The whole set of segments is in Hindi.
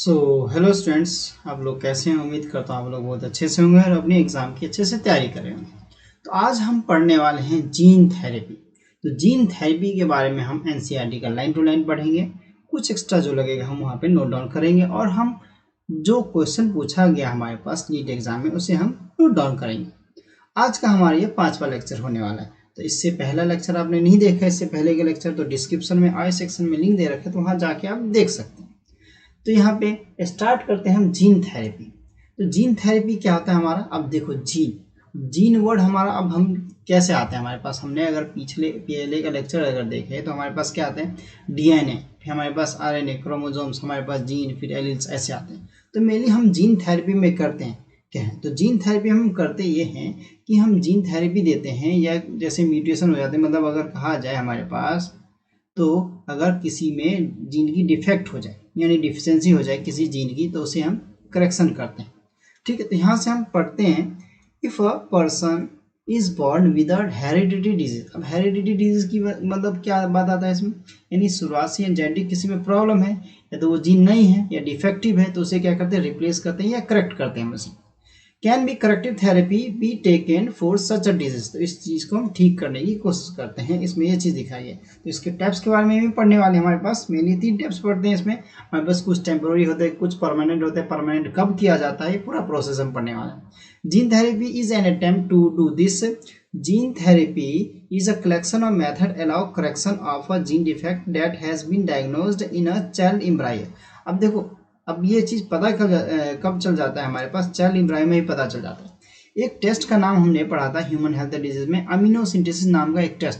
सो हेलो स्टूडेंट्स, आप लोग कैसे हैं? उम्मीद करता हूँ आप लोग बहुत अच्छे से होंगे और अपनी एग्ज़ाम की अच्छे से तैयारी कर रहे होंगे। तो आज हम पढ़ने वाले हैं जीन थेरेपी। तो जीन थेरेपी के बारे में हम एनसीईआरटी का लाइन टू लाइन पढ़ेंगे। कुछ एक्स्ट्रा जो लगेगा हम वहाँ पे नोट डाउन करेंगे और हम जो क्वेश्चन पूछा गया हमारे पास नीट एग्ज़ाम में उसे हम नोट डाउन करेंगे। आज का हमारा ये 5वां लेक्चर होने वाला है। तो इससे पहला लेक्चर आपने नहीं देखा, इससे पहले के लेक्चर तो डिस्क्रिप्शन में आई सेक्शन में लिंक दे रखे, तो वहाँ जाके आप देख सकते हैं। तो यहाँ पे स्टार्ट करते हैं हम जीन थेरेपी। तो जीन थेरेपी क्या होता है हमारा? अब देखो, जीन वर्ड हमारा अब हम कैसे आते हैं हमारे पास। हमने अगर पहले का लेक्चर अगर देखे तो हमारे पास क्या आते हैं? डीएनए, फिर हमारे पास आरएनए, क्रोमोसोम्स, हमारे पास जीन, फिर एलील्स, ऐसे आते हैं। तो मेनली हम जीन थेरेपी में करते हैं क्या है? तो जीन थेरेपी हम करते ये हैं कि हम जीन थेरेपी देते हैं, या जैसे म्यूटेशन हो जाते हैं, मतलब अगर कहा जाए हमारे पास, तो अगर किसी में जीन की डिफेक्ट हो जाए यानी डिफिशियंसी हो जाए किसी जीन की, तो उसे हम करेक्शन करते हैं। ठीक है, तो यहाँ से हम पढ़ते हैं, if a person is born without heredity disease. अब हेरिडिटी डिजीज की मतलब क्या बात आता है इसमें? यानी शुरुआत से जेनेटिक किसी में प्रॉब्लम है, या तो वो जीन नहीं है या डिफेक्टिव है, तो उसे क्या करते हैं? रिप्लेस करते हैं या करेक्ट करते हैं उसे। Can be corrective therapy be taken for such a disease. तो इस चीज़ को हम ठीक करने की कोशिश करते हैं, इसमें ये चीज़ दिखाई है। तो इसके टाइप्स के बारे में भी पढ़ने वाले हमारे पास मेनली 3 टाइप्स पढ़ते हैं इसमें। हमारे पास कुछ टेम्पोररी होते हैं, कुछ परमानेंट होते हैं। परमानेंट कब किया जाता है, ये पूरा प्रोसेस हम पढ़ने वाले हैं। Gene therapy is an attempt to do this. Gene therapy is a collection of method allow correction of a gene defect that has been diagnosed in a child embryo। अब देखो, अब ये चीज़ पता कब चल जाता है हमारे पास? चाइल्ड एम्ब्रायो में ही पता चल जाता है। एक टेस्ट का नाम हमने पढ़ा था ह्यूमन हेल्थ डिजीज में, अमीनोसिंथेसिस नाम का एक टेस्ट।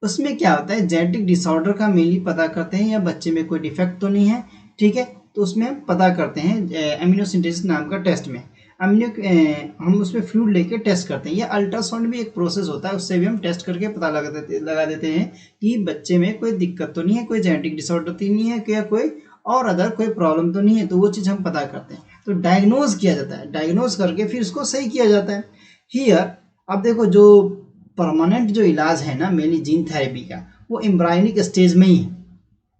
उसमें क्या होता है? जेनेटिक डिसऑर्डर का मेनली पता करते हैं, या बच्चे में कोई डिफेक्ट तो नहीं है। ठीक है, तो उसमें हम पता करते हैं अमीनोसिंथेसिस नाम का टेस्ट में। हम उसमें फ्लूइड लेके टेस्ट करते हैं, या अल्ट्रासाउंड भी एक प्रोसेस होता है, उससे भी हम टेस्ट करके पता लगा देते हैं कि बच्चे में कोई दिक्कत तो नहीं है, कोई जेनेटिक डिसऑर्डर तो नहीं है, या कोई और अदर कोई प्रॉब्लम तो नहीं है। तो वो चीज़ हम पता करते हैं, तो डायग्नोज किया जाता है। डायग्नोज करके फिर उसको सही किया जाता है। हियर अब देखो, जो परमानेंट जो इलाज है ना मेनली जीन थेरेपी का, वो एम्ब्रायनिक स्टेज में ही है।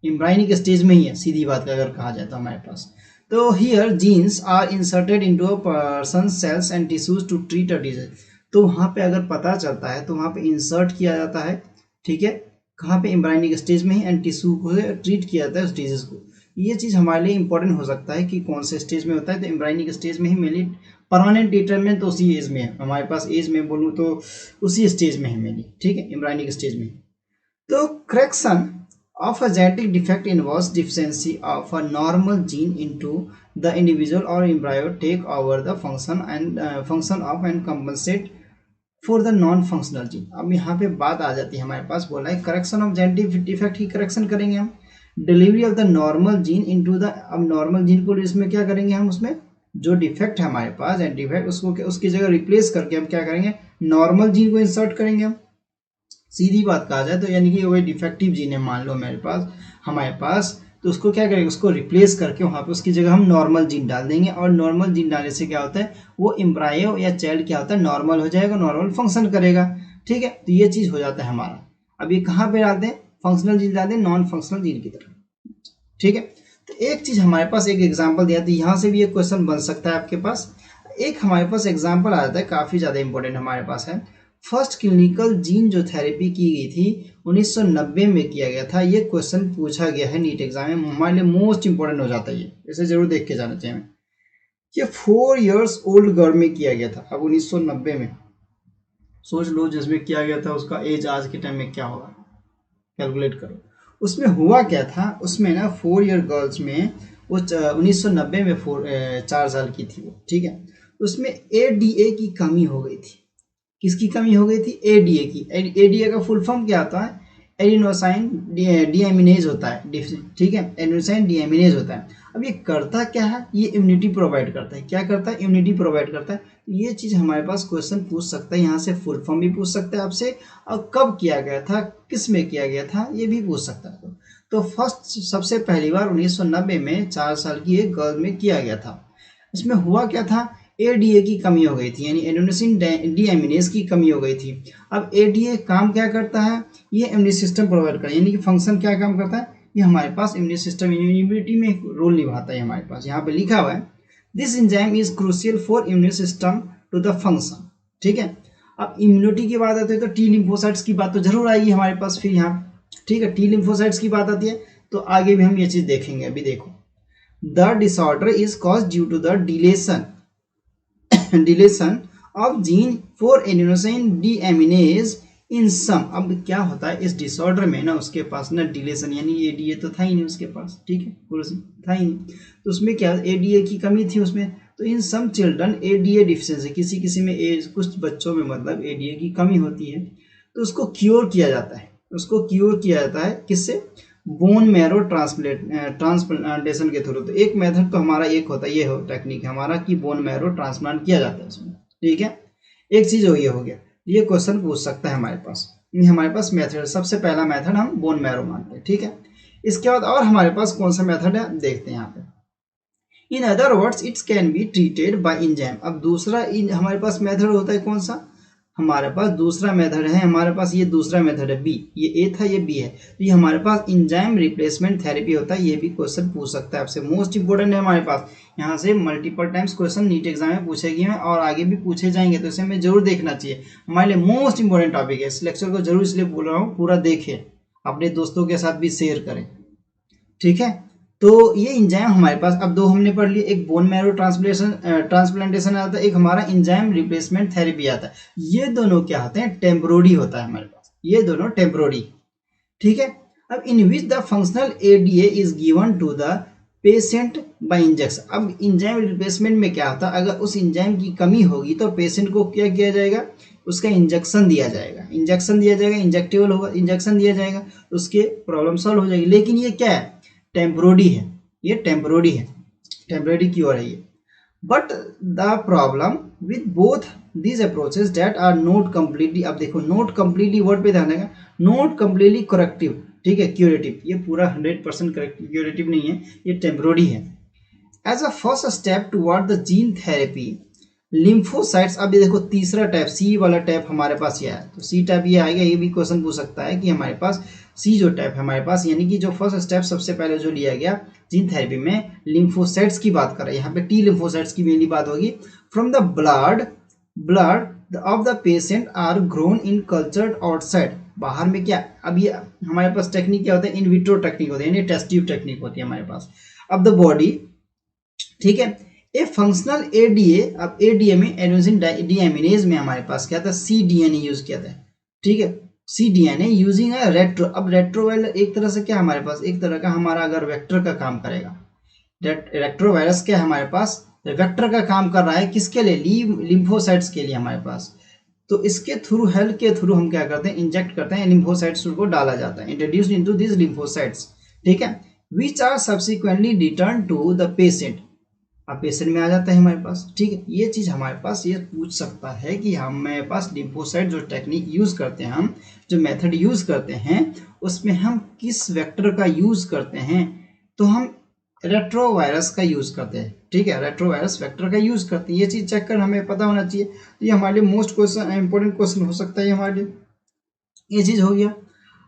एम्ब्रायनिक स्टेज में ही है, सीधी बात अगर कहा जाए तो हमारे पास। तो here genes are inserted into a person cells and tissues to treat a disease. तो वहाँ पे अगर पता चलता है तो वहाँ पे इंसर्ट किया जाता है। ठीक है, कहाँ पे? एम्ब्रायनिक स्टेज में ही, एंड टिश्यू को ट्रीट किया जाता है उस डिजीज को। ये चीज़ हमारे लिए इंपॉर्टेंट हो सकता है कि कौन से स्टेज में होता है। तो एम्ब्रायनिक स्टेज में ही मेनली परमानेंट डिटरमिनेंट तो उसी एज में है हमारे पास। एज में बोलूँ तो उसी स्टेज में है मेनली। ठीक है, एम्ब्रायनिक स्टेज में। तो correction of a genetic defect involves deficiency of a normal gene into the individual or embryo take over the function of and compensate for the non functional gene। अब यहाँ पे बात आ जाती है हमारे पास, बोला है करेक्शन ऑफ जेनेटिक डिफेक्ट की करेक्शन करेंगे हम। Delivery of the normal gene into the, अब नॉर्मल जीन को इसमें क्या करेंगे हम? उसमें जो डिफेक्ट है हमारे पास जेनेटिक डिफेक्ट, उसको उसकी जगह रिप्लेस करके हम क्या करेंगे? नॉर्मल जीन को इंसर्ट करेंगे हम। सीधी बात कहा जाए तो, यानी कि कोई डिफेक्टिव जीन है मान लो हमारे पास, तो उसको क्या करेंगे? उसको रिप्लेस करके वहाँ पे उसकी जगह हम नॉर्मल जीन डाल देंगे। और नॉर्मल जीन डालने से क्या होता है? वो एम्ब्रायो या चाइल्ड क्या होता है? नॉर्मल हो जाएगा, नॉर्मल फंक्शन करेगा। ठीक है, तो ये चीज़ हो जाता है हमारा। अब ये कहाँ पे डालते हैं? फंक्शनल जीन डालते हैं नॉन फंक्शनल जीन की तरफ। ठीक है, तो एक चीज़ हमारे पास एक एग्जाम्पल दिया था, यहाँ से भी एक क्वेश्चन बन सकता है आपके पास। एक हमारे पास एग्जाम्पल आ जाता है, काफ़ी ज़्यादा इंपॉर्टेंट हमारे पास है। फर्स्ट क्लिनिकल जीन जो थेरेपी की गई थी 1990 में किया गया था। ये क्वेश्चन पूछा गया है नीट एग्जाम में, हमारे लिए मोस्ट इंपॉर्टेंट हो जाता है ये, इसे जरूर देख के जाना चाहिए। ये 4 इयर्स ओल्ड गर्ल में किया गया था। अब 1990 में सोच लो जिसमें किया गया था उसका एज आज के टाइम में क्या होगा, कैलकुलेट करो। उसमें हुआ क्या था? उसमें ना 4 ईयर गर्ल्स में, वो 1990 में 4 साल की थी वो। ठीक है, उसमें एडीए की कमी हो गई थी। किसकी कमी हो गई थी? एडीए की। एडीए का फुल फॉर्म क्या होता है? एडिनोसाइन डीएमिनेज होता है। ठीक है, एडिनोसाइन डीएमिनेज होता है। अब ये करता क्या है? ये इम्यूनिटी प्रोवाइड करता है। क्या करता है? इम्यूनिटी प्रोवाइड करता है। ये चीज़ हमारे पास क्वेश्चन पूछ सकता है, यहाँ से फुल फॉर्म भी पूछ सकता है आपसे, और कब किया गया था, किस में किया गया था, ये भी पूछ सकता है। तो फर्स्ट सबसे पहली बार 1990 में 4 साल की एक गर्ल में किया गया था। इसमें हुआ क्या था? एडीए की कमी हो गई थी, यानी एडेनोसिन डीएमिनेज की कमी हो गई थी। अब एडीए काम क्या करता है? ये इम्यून सिस्टम प्रोवाइड करता है, यानी कि फंक्शन क्या काम करता है? ये हमारे पास इम्यूनिटी में एक रोल निभाता है। हमारे पास यहाँ पे लिखा हुआ है this enzyme is crucial for immune system to the function. ठीक है, अब इम्यूनिटी की बात आती है तो टी लिम्फोसाइट्स की बात तो जरूर आएगी हमारे पास फिर यहाँ। ठीक है, टी लिम्फोसाइट्स की बात आती है तो आगे भी हम ये चीज देखेंगे। अभी देखो the disorder is cause due to the deletion of gene for adenosine deaminase in some. अब क्या होता है इस डिसऑर्डर में ना, उसके पास ना डिलेशन यानी एडीए तो था ही नहीं उसके पास। ठीक है, था ही नहीं, तो उसमें क्या एडीए की कमी थी उसमें। तो इन सम चिल्ड्रन एडीए डिफिशिएंसी, किसी किसी में कुछ बच्चों में मतलब एडीए की कमी होती है, तो उसको क्योर किया जाता है। उसको क्योर किया जाता है किससे? बोन मैरो ट्रांसप्लांटेशन के थ्रू। तो एक मेथड तो हमारा एक होता है, ये हो टेक्निक हमारा कि बोन मैरो ट्रांसप्लांट किया जाता है उसमें। ठीक है, एक चीज ये हो गया, ये क्वेश्चन पूछ सकता है हमारे पास। ये हमारे पास मेथड, सबसे पहला मेथड हम बोन मैरो मानते हैं। ठीक है, इसके बाद और हमारे पास कौन सा मेथड है देखते हैं यहाँ पे। In other words it's can be treated by enzyme. अब दूसरा हमारे पास मेथड होता है कौन सा? हमारे पास दूसरा मेथड है, हमारे पास ये दूसरा मेथड है बी। ये ए था, ये बी है, तो ये हमारे पास एंजाइम रिप्लेसमेंट थेरेपी होता है। ये भी क्वेश्चन पूछ सकता है आपसे, मोस्ट इंपोर्टेंट है हमारे पास। यहाँ से multiple times question NEET exam में पूछे गए हैं और आगे भी पूछे जाएंगे, तो इसे हमें जरूर देखना चाहिए। हमारे लिए मोस्ट इंपोर्टेंट टॉपिक है। इस लेक्चर को जरूर इसलिए बोल रहा हूँ, पूरा देखें, अपने दोस्तों के साथ भी शेयर करें। ठीक है, तो ये एंजाइम हमारे पास अब दो हमने पढ़ लिए, एक बोन मैरो ट्रांसप्लांटेशन आता है, एक हमारा एंजाइम रिप्लेसमेंट थेरेपी आता है। ये दोनों क्या होते हैं? टेम्पोररी होता है हमारे पास, ये दोनों टेम्पोररी। ठीक है, अब in which the functional ADA is given to the patient by injection. अब एंजाइम रिप्लेसमेंट में क्या होता है, अगर उस एंजाइम की कमी होगी तो पेशेंट को क्या किया जाएगा? उसका इंजेक्शन दिया जाएगा, इंजेक्टेबल होगा, इंजेक्शन दिया जाएगा, उसके प्रॉब्लम सॉल्व हो जाएगी। लेकिन ये क्या है? टेम्पोररी है, ये टेम्पोररी है, टेम्पोररी क्योर है ये। But the problem with both these approaches that are not completely, अब देखो नॉट कम्प्लीटली वर्ड पे ध्यान देगा, नॉट कम्प्लीटली करेक्टिव। ठीक है, क्यूरेटिव, ये पूरा 100% क्यूरेटिव नहीं है, ये टेम्पोररी है। As a first step toward the gene therapy lymphocytes. अब ये देखो तीसरा टाइप, सी वाला टाइप हमारे पास ये है, तो सी टाइप ये आएगा। ये भी क्वेश्चन पूछ सकता है कि हमारे पास सी जो टाइप है हमारे पास, यानी कि जो फर्स्ट स्टेप सबसे पहले जो लिया गया जीन थेरेपी में, लिम्फोसाइट्स की बात कर रहे हैं यहाँ पे, टी लिम्फोसाइट्स की मेनली बात होगी। From the blood of the patient are grown in cultured outside. बाहर में क्या, अब ये हमारे पास टेक्निक क्या होता है? इन विट्रो टेक्निक होती है, यानी टेस्ट ट्यूब टेक्निक होती है हमारे पास। अब द बॉडी, ठीक है, ए फंक्शनल एडीए। अब एडीए में एडेनोसिन डीएमिनेज में हमारे पास क्या था? सी डीएनए यूज किया था। ठीक है, सी डीएनए यूजिंग अ रेट्रो। अब रेट्रोवायरस एक तरह से क्या हमारे पास, एक तरह का हमारा अगर वेक्टर का काम करेगा। रेट्रोवायरस क्या हमारे पास? वेक्टर का काम कर रहा है, किसके लिए? लिम्फोसाइट्स के लिए हमारे पास। तो इसके थ्रू, हेल्थ के थ्रू हम क्या करते हैं? इंजेक्ट करते हैं, लिम्फोसाइट्स को डाला जाता है, इंट्रोड्यूस्ड इनटू दिस लिम्फोसाइट्स। ठीक है, which are subsequently return to the patient. अब पेशेंट में आ जाता है हमारे पास। ठीक है, ये चीज हमारे पास ये पूछ सकता है कि हमारे पास लिम्फोसाइट जो टेक्निक यूज करते हैं, हम जो मेथड यूज करते हैं, उसमें हम किस वेक्टर का यूज करते हैं? तो हम रेट्रोवायरस का यूज करते हैं। ठीक है, रेट्रोवायरस वेक्टर का यूज करते हैं, ये चीज चेक कर हमें पता होना चाहिए। तो ये हमारे लिए मोस्ट क्वेश्चन इंपॉर्टेंट क्वेश्चन हो सकता है हमारे लिए, ये चीज हो गया।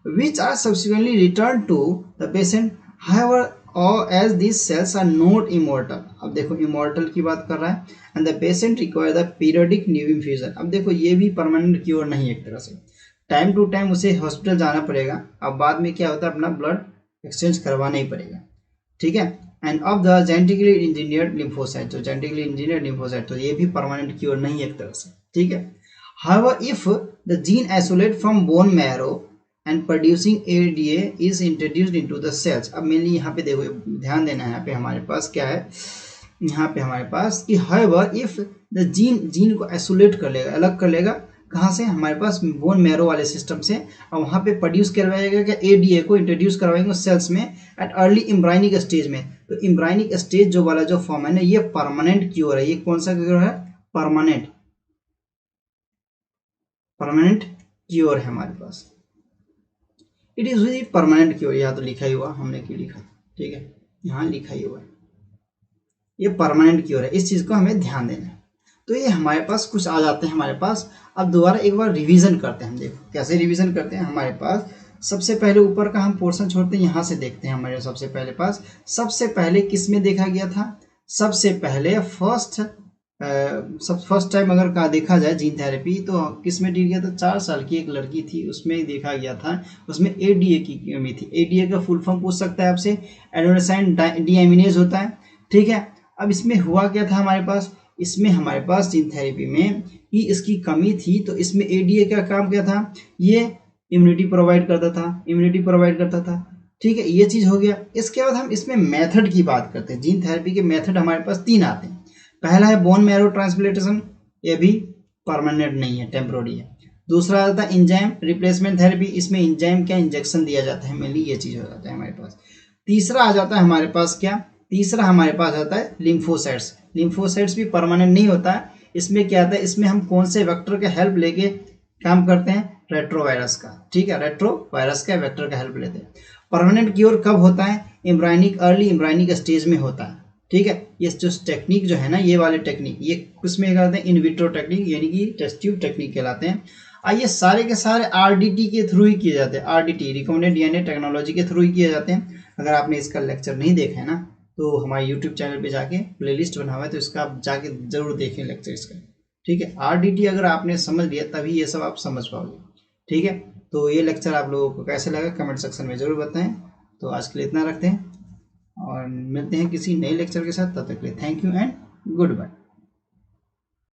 Which are subsequently return to the patient however और as this cells are not immortal. अब देखो इमोर्टल की बात कर रहा है, and the patient require the periodic new infusion. अब देखो ये भी परमानेंट क्योर नहीं है, एक तरह से टाइम टू टाइम उसे हॉस्पिटल जाना पड़ेगा। अब बाद में क्या होता है, अपना ब्लड एक्सचेंज करवाना ही पड़ेगा। ठीक है, end of the genetically engineered lymphocyte, तो जेनेटिकली इंजीनियर्ड लिम्फोसाइट, तो ये भी परमानेंट क्योर नहीं है एक तरह से। ठीक है, however if the gene isolate from bone marrow and producing ADA is introduced into the cells। अब मेनली यहाँ पे देखो ध्यान देना है, यहाँ पे हमारे पास क्या है, यहाँ पे हमारे पास कि however if the जीन को आइसोलेट कर लेगा, अलग कर लेगा, कहाँ से? हमारे पास बोन मैरो वाले सिस्टम से, और वहाँ पे प्रोड्यूस करवाएगा क्या? ADA को इंट्रोड्यूस करवाएंगे सेल्स में एट अर्ली एम्ब्रायनिक स्टेज में। तो एम्ब्रायनिक स्टेज जो वाला जो फॉर्म है ना, ये परमानेंट क्योर है। ये कौन सा क्योर है? परमानेंट क्योर है हमारे पास। It is very permanent cure, यहाँ तो लिखा ही हुआ, हमने क्यों लिखा? ठीक है, यहाँ लिखा ही हुआ है, ये परमानेंट क्योर है, इस चीज को हमें ध्यान देना है। तो ये हमारे पास कुछ आ जाते हैं हमारे पास। अब दोबारा एक बार रिवीजन करते हैं हम, देखो कैसे रिवीजन करते हैं। हमारे पास सबसे पहले ऊपर का हम पोर्शन छोड़ते हैं, यहाँ से देखते हैं हमारे सबसे पहले पास सबसे पहले किस में देखा गया था। सबसे पहले फर्स्ट टाइम अगर का देखा जाए जीन थेरेपी तो किस में डील किया था, 4 साल की एक लड़की थी उसमें देखा गया था। उसमें एडीए की कमी थी। एडीए का फुल फॉर्म पूछ सकता है आपसे, एडेनोसाइन डीएमिनेज होता है, ठीक है। अब इसमें हुआ क्या था हमारे पास, इसमें हमारे पास जीन थेरेपी में कि इसकी कमी थी तो इसमें एडीए का काम क्या था, ये इम्यूनिटी प्रोवाइड करता था, ठीक है। ये चीज़ हो गया। इसके बाद हम इसमें मेथड की बात करते हैं। जीन थेरेपी के मेथड हमारे पास 3 आते हैं। पहला है बोन मैरो ट्रांसप्लांटेशन, ये भी परमानेंट नहीं है, टेम्प्रोरी है। दूसरा आता है इंजाइम रिप्लेसमेंट थेरेपी, इसमें इंजाइम का इंजेक्शन दिया जाता है, मेनली ये चीज़ हो जाता है हमारे पास। तीसरा आ जाता है हमारे पास क्या, तीसरा हमारे पास आता है लिम्फोसाइट्स। लिम्फोसाइट्स भी परमानेंट नहीं होता है। इसमें क्या आता है, इसमें हम कौन से वेक्टर का हेल्प लेके काम करते हैं, रेट्रोवायरस का, ठीक है। रेट्रोवायरस का वेक्टर का हेल्प लेते हैं। परमानेंट क्योर कब होता है, अर्ली एम्ब्रायनिक स्टेज में होता है, ठीक है। ये जो टेक्निक जो है ना, ये वाले टेक्निक ये किसमें कहलाते हैं, इन विट्रो टेक्निक यानी कि टेस्ट ट्यूब टेक्निक कहलाते हैं। आइए सारे के सारे आरडीटी के थ्रू ही किए जाते हैं। आरडीटी रिकमेंडेड डीएनए टेक्नोलॉजी के थ्रू ही किए जाते हैं। अगर आपने इसका लेक्चर नहीं देखा है ना तो हमारे यूट्यूब चैनल पे जाके प्लेलिस्ट बना हुआ है, तो इसका आप जाके जरूर देखें लेक्चर इसका, ठीक है। आरडीटी अगर आपने समझ लिया तभी ये सब आप समझ पाओगे, ठीक है। तो ये लेक्चर आप लोगों को कैसे लगा कमेंट सेक्शन में जरूर बताएं। तो आज के लिए इतना रखते हैं और मिलते हैं किसी नए लेक्चर के साथ। तब तक के लिए thank you and good bye.